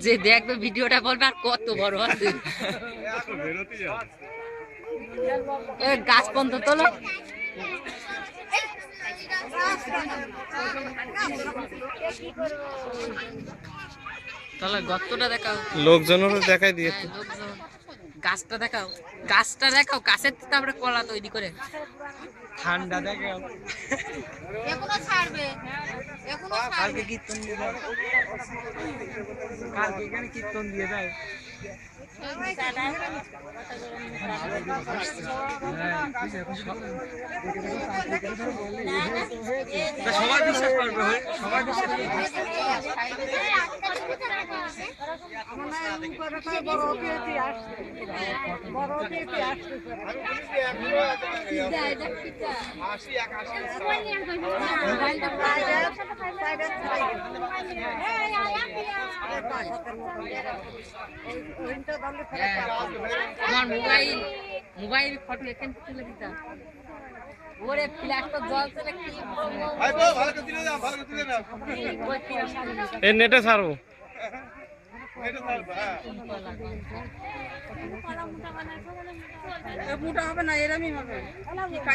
যে দেখবে ভিডিওটা বলবে আর কত বড় আছে গাছ পর্যন্ত তোলো তাহলে গর্তটা দেখাও লোকজনেরও দেখাই দিয়ে গাছটা দেখাও গাছের তারপরে কলা তৈরি করে ঠান্ডা দেখাও এখনো ছাড়বে কালকে কীর্তন দিয়ে যায় কালকে এখানে কীর্তন দিয়ে যায় সবাই বিশ্বাস করবে সবাই বিশ্বাস আমার মোবাইল ফটো এখান থেকে তুলে দিতাম ওরে ফ্ল্যাশটা জল চলে কি ভালো করে তুলে দাও এই নেটে ছাড়বো মোটা হবে না এরমই হবে